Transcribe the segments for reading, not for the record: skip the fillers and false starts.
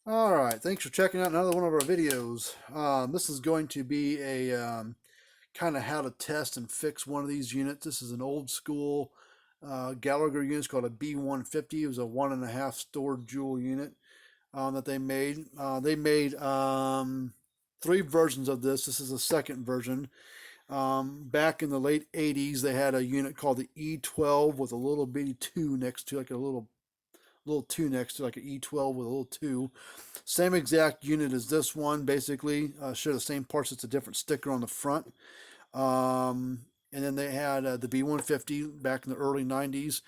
All right, thanks for checking out another one of our videos. This is going to be a kind of how to test and fix one of these units. This is an old school Gallagher unit. It's called a B150. It was a 1.5 stored joule unit that they made. They made three versions of this. This is the second version. Back in the late 80s, they had a unit called the E12 with a little bitty 2 next to, like a little 2 next to, like an E12 with a little 2. Same exact unit as this one, basically. Share the same parts, it's a different sticker on the front. And then they had the B150 back in the early 90s,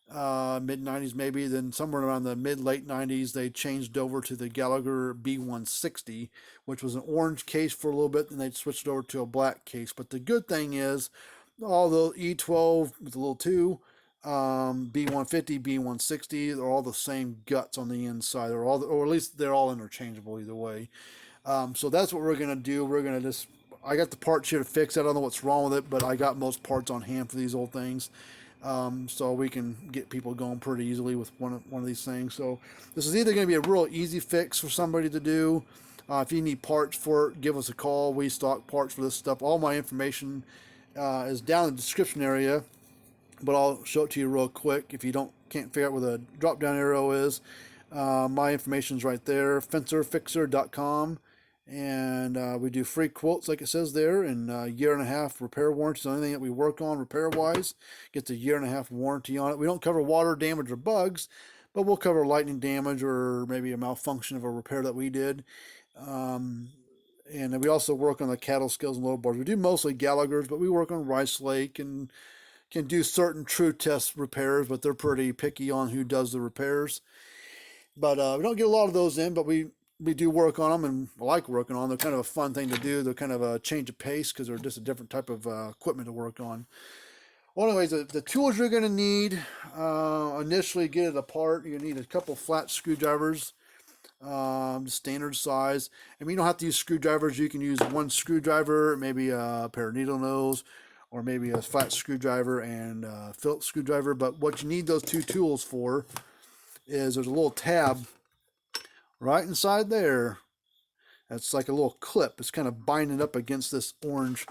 mid 90s maybe. Then somewhere around the mid late 90s, they changed over to the Gallagher B160, which was an orange case for a little bit. Then they switched over to a black case. But the good thing is, all the E12 with a little 2, B150, B160, they're all the same guts on the inside. They're all, or at least they're all interchangeable either way. So that's what we're gonna do. We're gonna just, I got the parts here to fix it. I don't know what's wrong with it, but I got most parts on hand for these old things. So we can get people going pretty easily with one of these things. So this is either going to be a real easy fix for somebody to do. If you need parts for it, give us a call. We stock parts for this stuff. All my information is down in the description area, but I'll show it to you real quick. If you can't figure out where the drop down arrow is, my information is right there, fencerfixer.com. And we do free quotes, like it says there, and a 1.5 year repair warranty. So anything that we work on repair-wise gets a 1.5 year warranty on it. We don't cover water damage or bugs, but we'll cover lightning damage or maybe a malfunction of a repair that we did. And we also work on the cattle scales and load boards. We do mostly Gallagher's, but we work on Rice Lake and can do certain true test repairs, but they're pretty picky on who does the repairs. But we don't get a lot of those in, but we do work on them and like working on them. They're kind of a fun thing to do. They're kind of a change of pace because they're just a different type of equipment to work on. Well, anyways, the tools you're going to need initially get it apart. You're going to need a couple flat screwdrivers, standard size. I mean, you don't have to use screwdrivers. You can use one screwdriver, maybe a pair of needle nose, or maybe a flat screwdriver and a Phillips screwdriver. But what you need those two tools for is there's a little tab right inside there. That's like a little clip. It's kind of binding up against this orange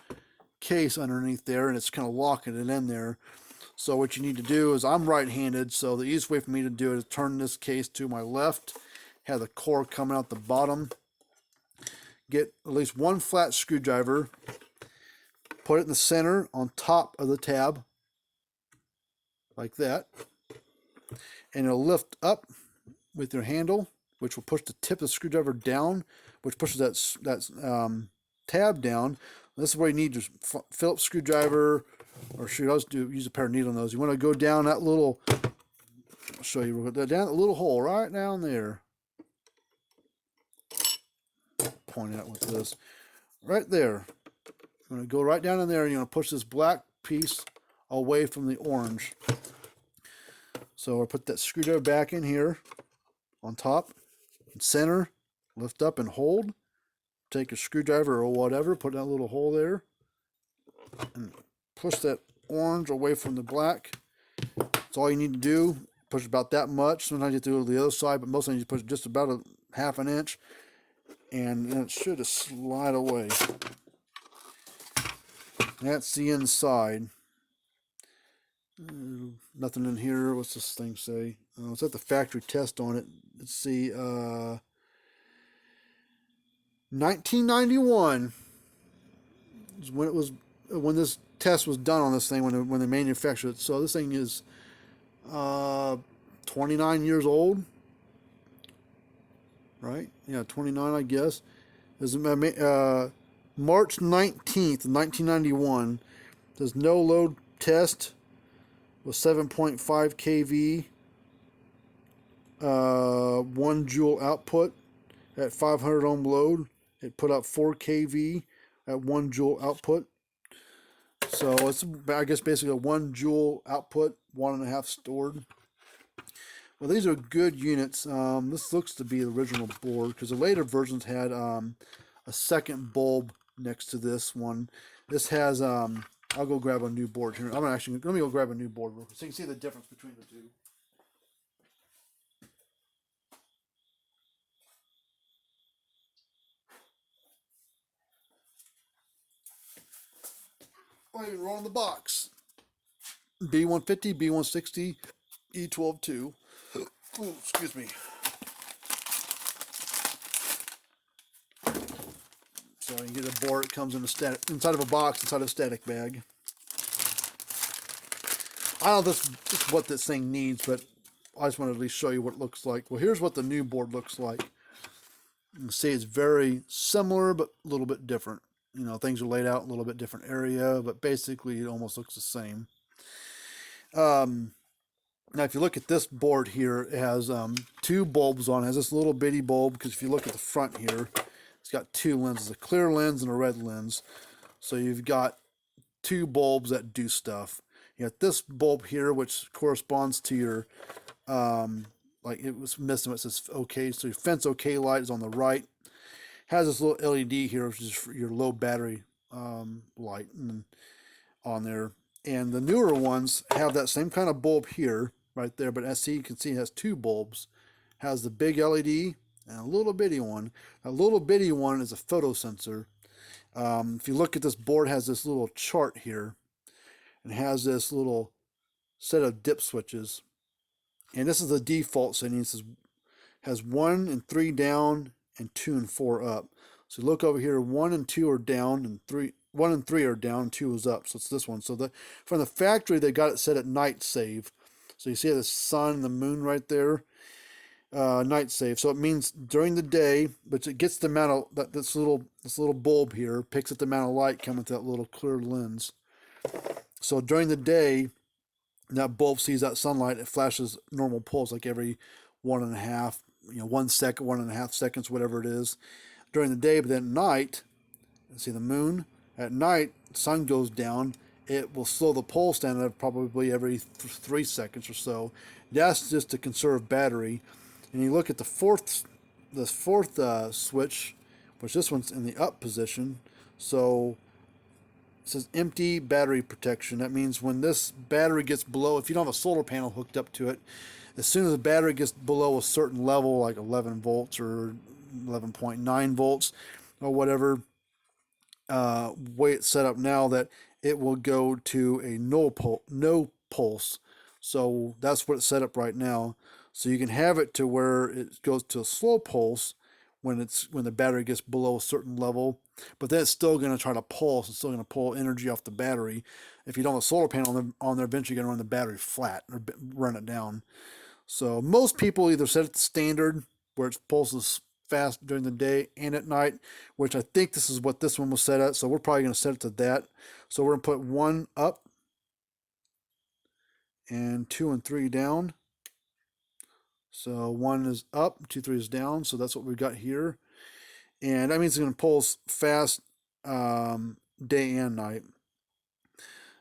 case underneath there, and it's kind of locking it in there. So what you need to do is, I'm right-handed, so the easiest way for me to do it is turn this case to my left, have the core coming out the bottom, get at least one flat screwdriver, put it in the center on top of the tab, like that, and it'll lift up with your handle, which will push the tip of the screwdriver down, which pushes that tab down. This is where you need your Phillips screwdriver, or should I just use a pair of needle nose. You want to go down that little, I'll show you real quick, down that little hole right down there. Point out with this, right there. You're going to go right down in there, and you're going to push this black piece away from the orange. So I'll put that screwdriver back in here on top, center, lift up and hold. Take a screwdriver or whatever, put in that little hole there, and push that orange away from the black. That's all you need to do. Push about that much. Sometimes you have to do it to the other side, but most times you push just about a 1/2 inch, and then it should just slide away. That's the inside. Nothing in here. What's this thing say? It's at the factory test on it. Let's see. 1991 is when this test was done on this thing, when they manufactured it. So this thing is 29 years old, right? Yeah, 29, I guess. This is March 19th, 1991. There's no load test with 7.5 kV, 1 joule output at 500 ohm load. It put out 4 kV at 1 joule output. So it's, I guess, basically a 1 joule output, 1.5 stored. Well, these are good units. This looks to be the original board, because the later versions had a second bulb next to this one. This has, I'll go grab a new board here. Let me go grab a new board real quick so you can see the difference between the two. Oh, even roll in the box. B150, B160, E12 2. Ooh, excuse me. So you get a board. It comes in a static, inside of a box, inside of a static bag. I don't know what this thing needs, but I just wanted to at least show you what it looks like. Well, here's what the new board looks like. You can see it's very similar, but a little bit different. You know, things are laid out in a little bit different area, but basically it almost looks the same. Now, if you look at this board here, it has two bulbs on it. It has this little bitty bulb, because if you look at the front here, it's got two lenses, a clear lens and a red lens. So you've got two bulbs that do stuff. You got this bulb here, which corresponds to your, like it was missing, it says OK. So your fence OK light is on the right. Has this little LED here, which is for your low battery light on there. And the newer ones have that same kind of bulb here, right there. But as you can see, it has two bulbs. It has the big LED and a little bitty one. A little bitty one is a photo sensor. If you look at this board, it has this little chart here. And has this little set of dip switches. And this is the default setting. It says, has 1 and 3 down and 2 and 4 up. So look over here, 1 and 2 are down, and 1 and 3 are down, 2 is up. So it's this one. So from the factory, they got it set at night save. So you see the sun and the moon right there, night save. So it means during the day, but it gets the amount of this little bulb here picks up the amount of light coming to that little clear lens. So during the day, that bulb sees that sunlight. It flashes normal pulse, like every 1.5, 1 second, 1.5 seconds, whatever it is, during the day. But then at night, see the moon. At night, the sun goes down. It will slow the pulse down at probably every 3 seconds or so. That's just to conserve battery. And you look at the fourth switch, which this one's in the up position. So it says empty battery protection. That means when this battery gets below, if you don't have a solar panel hooked up to it, as soon as the battery gets below a certain level, like 11 volts or 11.9 volts or whatever, way it's set up now, that it will go to a no pulse. So that's what it's set up right now. So you can have it to where it goes to a slow pulse when the battery gets below a certain level, but then it's still going to try to pulse. It's still going to pull energy off the battery. If you don't have a solar panel on there, eventually you're going to run the battery flat or run it down. So most people either set it to standard, where it pulses fast during the day and at night, which I think this is what this one was set at. So we're probably going to set it to that. So we're going to put 1 up and 2 and 3 down. So 1 is up, 2, 3 is down. So that's what we've got here. And that means it's going to pulse fast day and night.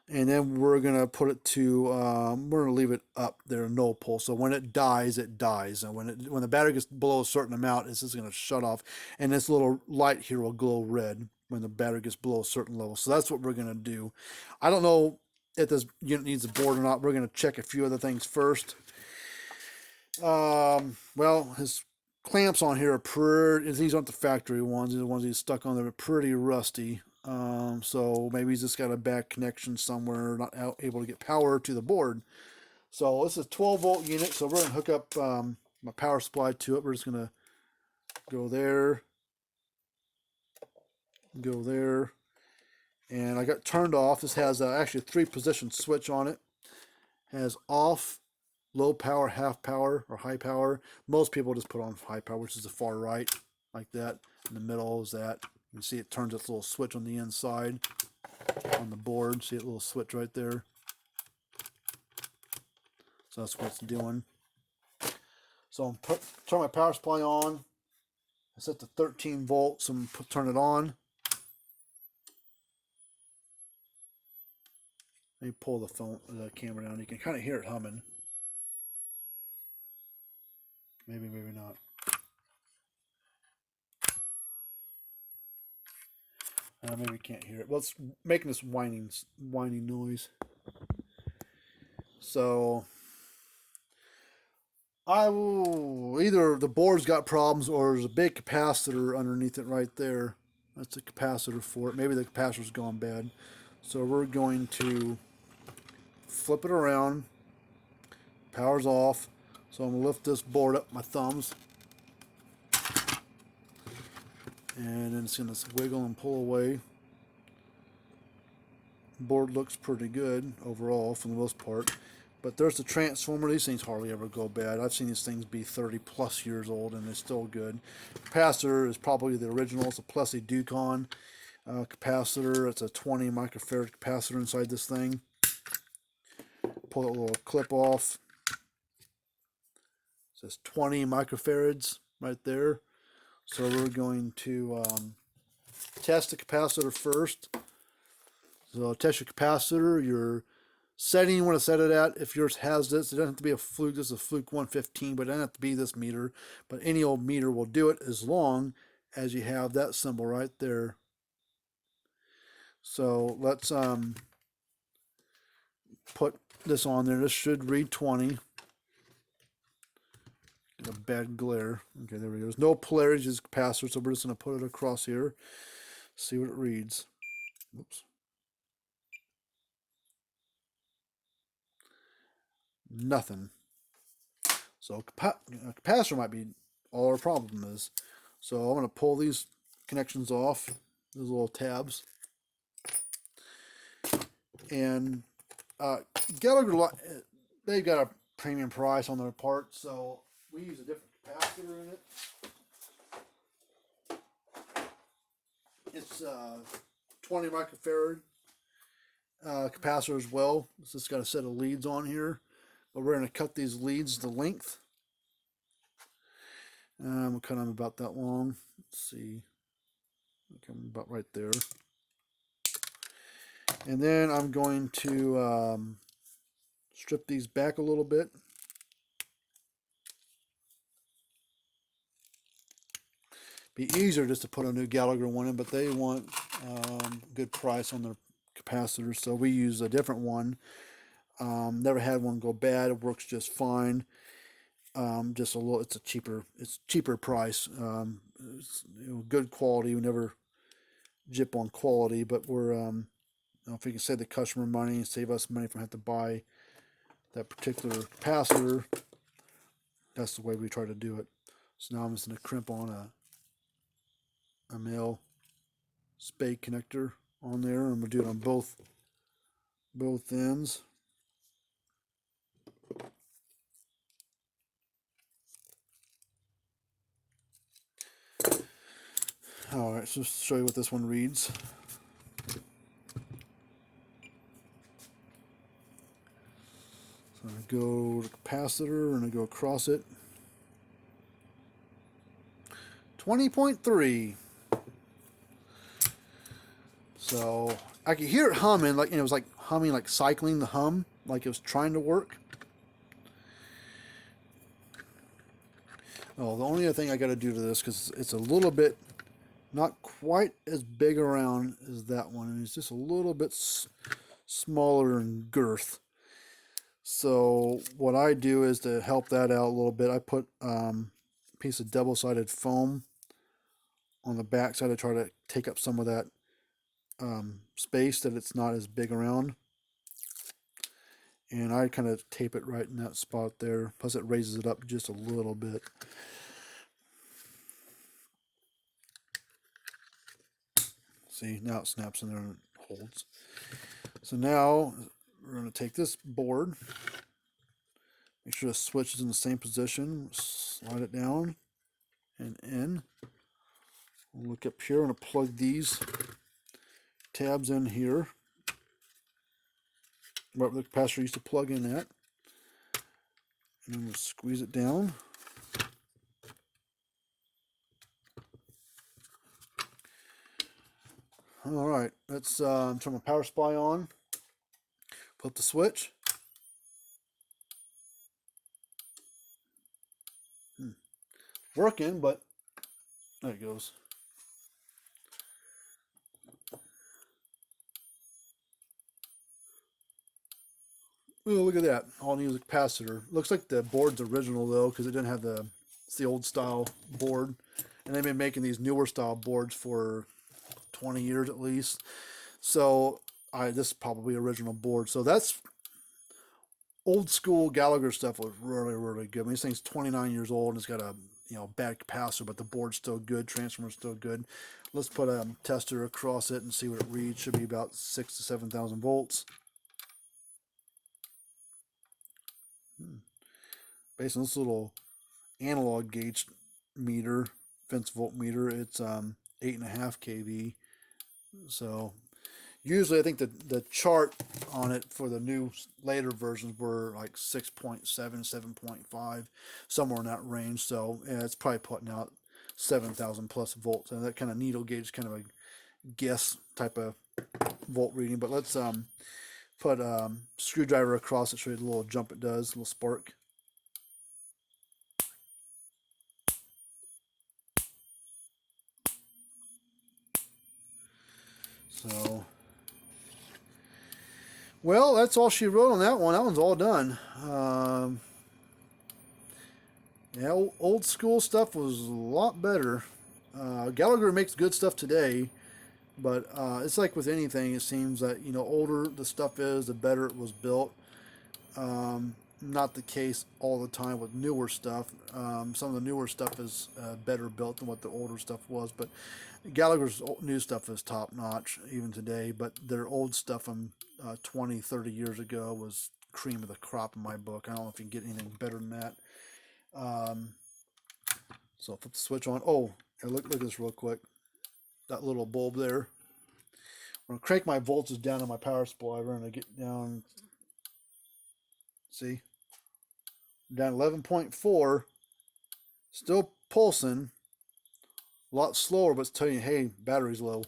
And then we're going to put it to, we're going to leave it up there, no pulse. So when it dies, it dies. And when the battery gets below a certain amount, it's just going to shut off. And this little light here will glow red when the battery gets below a certain level. So that's what we're going to do. I don't know if this unit needs a board or not. We're going to check a few other things first. Well, his clamps on here are pretty, these aren't the factory ones. These are the ones he's stuck on there, are pretty rusty. So maybe he's just got a bad connection somewhere, not able to get power to the board. So this is a 12-volt unit. So we're going to hook up my power supply to it. We're just going to go there, and I got turned off. This has actually a 3-position switch on it. Has off, low power, half power, or high power. Most people just put on high power, which is the far right, like that. In the middle is that. You can see it turns its little switch on the inside on the board. See that little switch right there? So that's what it's doing. So I'm turn my power supply on. I set to 13 volts and turn it on. Let me pull the camera down. You can kind of hear it humming. Maybe, maybe not. Maybe you can't hear it. Well, it's making this whining noise. So I will, either the board's got problems or there's a big capacitor underneath it right there. That's the capacitor for it. Maybe the capacitor's gone bad. So we're going to flip it around. Power's off. So I'm going to lift this board up with my thumbs. And then it's going to wiggle and pull away. Board looks pretty good overall for the most part. But there's the transformer. These things hardly ever go bad. I've seen these things be 30 plus years old and they're still good. Capacitor is probably the original. It's a Plessy Ducon capacitor. It's a 20 microfarad capacitor inside this thing. Pull that little clip off. It says 20 microfarads right there. So we're going to test the capacitor first. So test your capacitor, your setting you want to set it at. If yours has this, it doesn't have to be a fluke. This is a fluke 115, but it doesn't have to be this meter. But any old meter will do it as long as you have that symbol right there. So let's put this on there. This should read 20. Get a bad glare. Okay, there we go. There's no polarity, just capacitor, so we're just going to put it across here. See what it reads. Oops. Nothing. So capacitor might be all our problem is. So I'm going to pull these connections off, those little tabs. And Gallagher, they've got a premium price on their parts, so we use a different capacitor in it. It's 20 microfarad capacitor as well. It's just got a set of leads on here. But we're going to cut these leads to length. We'll cut them about that long. Let's see. Okay, about right there. And then I'm going to strip these back a little bit. Be easier just to put a new Gallagher one in, but they want good price on their capacitors, so we use a different one. Never had one go bad. It works just fine. Just a little. It's cheaper price. It's, good quality. We never jip on quality, but we're if we can save the customer money and save us money from having to buy that particular capacitor, that's the way we try to do it. So now I'm just going to crimp on a male spade connector on there. I'm going to do it on both ends. Alright, so just to show you what this one reads. So I go to capacitor and I go across it. 20.3. So I could hear it humming, like it was like humming, like cycling the hum, like it was trying to work. Oh, the only other thing I got to do to this, because it's a little bit not quite as big around as that one, and it's just a little bit smaller in girth. So what I do is to help that out a little bit, I put a piece of double-sided foam on the back side to try to take up some of that space that it's not as big around. And I kind of tape it right in that spot there. Plus it raises it up just a little bit. See, now it snaps in there and holds. So now we're going to take this board, make sure the switch is in the same position, slide it down and in. We'll look up here, I'm going to plug these tabs in here, where the capacitor used to plug in at. And then we'll squeeze it down. Alright, let's turn my power supply on. Flip the switch. Working, but there it goes. Oh, look at that. All I need is a capacitor. Looks like the board's original though, because it didn't have it's the old style board. And they've been making these newer style boards for 20 years at least. So this is probably original board. So that's old school Gallagher stuff was really, really good. I mean, this thing's 29 years old and it's got a bad capacitor, but the board's still good, transformer's still good. Let's put a tester across it and see what it reads. Should be about 6,000 to 7,000 volts. Based on this little analog gauge meter, fence voltmeter, it's 8.5 kV. So usually I think the chart on it for the new later versions were like 6.7, 7.5, somewhere in that range. So yeah, it's probably putting out 7,000 plus volts, and that kind of needle gauge is kind of a guess type of volt reading. But let's put a screwdriver across it, show you the little jump it does, a little spark. So, well, that's all she wrote on that one. That one's all done. Yeah, old school stuff was a lot better. Gallagher makes good stuff today, but it's like with anything. It seems that older the stuff is, the better it was built. Not the case all the time with newer stuff. Some of the newer stuff is better built than what the older stuff was, but Gallagher's new stuff is top notch even today, but their old stuff from 20, 30 years ago was cream of the crop in my book. I don't know if you can get anything better than that. So I'll put the switch on. Oh, look at this real quick. That little bulb there. I'm going to crank my voltage down on my power supply. We're going to get down, see, down 11.4, still pulsing, a lot slower, but it's telling you, hey, battery's low.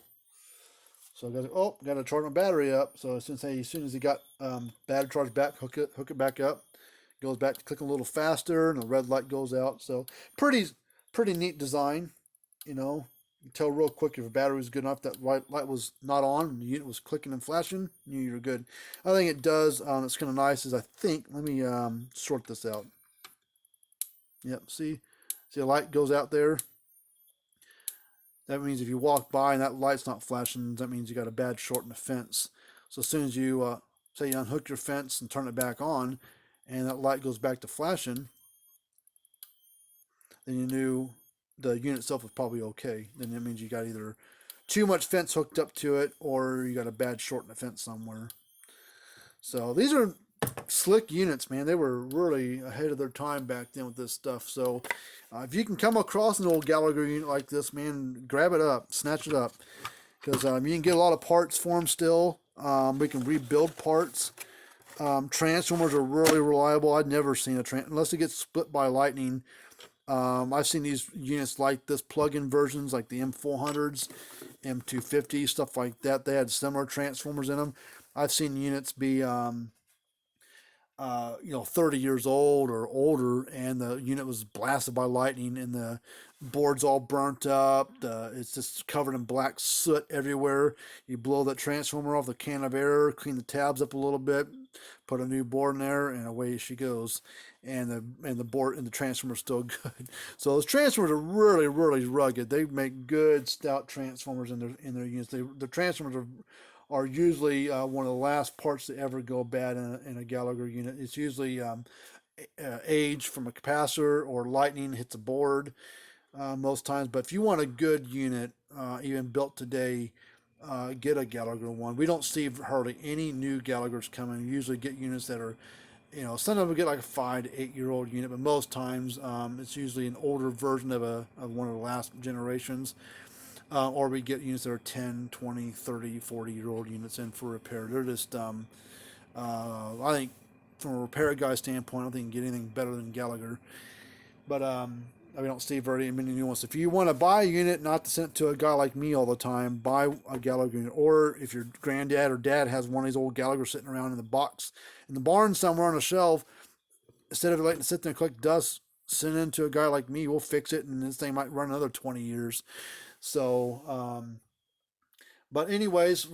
So I got to charge my battery up. So as soon as you got battery charge back, hook it back up. Goes back to clicking a little faster, and the red light goes out. So pretty neat design. You can tell real quick if a battery was good enough. That light was not on, and the unit was clicking and flashing. You knew you were good. I think it does. It's kind of nice. Let me sort this out. Yep. See the light goes out there. That means if you walk by and that light's not flashing, that means you got a bad short in the fence. So as soon as you say you unhook your fence and turn it back on, and that light goes back to flashing, then you knew the unit itself was probably okay. Then that means you got either too much fence hooked up to it, or you got a bad short in the fence somewhere. So these are slick units, man. They were really ahead of their time back then with this stuff. So if you can come across an old Gallagher unit like this, man, grab it up, snatch it up, because you can get a lot of parts for them still. We can rebuild parts. Transformers are really reliable. I'd never seen unless it gets split by lightning. I've seen these units like this, plug-in versions like the M400s, M250, stuff like that. They had similar transformers in them. I've seen units be 30 years old or older, and the unit was blasted by lightning, and the board's all burnt up. It's just covered in black soot everywhere. You blow that transformer off the can of air, clean the tabs up a little bit, put a new board in there, and away she goes. And the board and the transformer's still good. So those transformers are really, really rugged. They make good stout transformers in their units. The transformers are usually one of the last parts to ever go bad in a Gallagher unit. It's usually age from a capacitor or lightning hits a board most times. But if you want a good unit, even built today, get a Gallagher one. We don't see hardly any new Gallaghers coming. We usually get units that are, sometimes we get like a 5 to 8 year old unit, but most times it's usually an older version of one of the last generations. Or we get units that are 10, 20, 30, 40-year-old units in for repair. They're just, I think, from a repair guy standpoint, I don't think you can get anything better than Gallagher. But we don't see very many new ones. If you want to buy a unit, not to send it to a guy like me all the time, buy a Gallagher unit. Or if your granddad or dad has one of these old Gallagher sitting around in the box, in the barn somewhere on a shelf, instead of letting it sit there and collect dust, send it to a guy like me. We'll fix it, and this thing might run another 20 years. So, but anyways,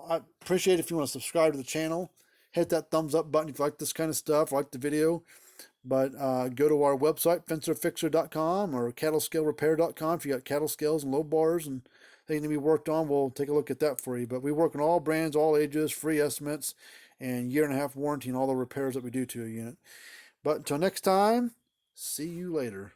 I appreciate if you want to subscribe to the channel, hit that thumbs up button if you like this kind of stuff, like the video. But go to our website, fencerfixer.com or cattlescalerepair.com if you got cattle scales and low bars and they need to be worked on, we'll take a look at that for you. But we work on all brands, all ages, free estimates, and 1.5 year warranty on all the repairs that we do to a unit. But until next time, see you later.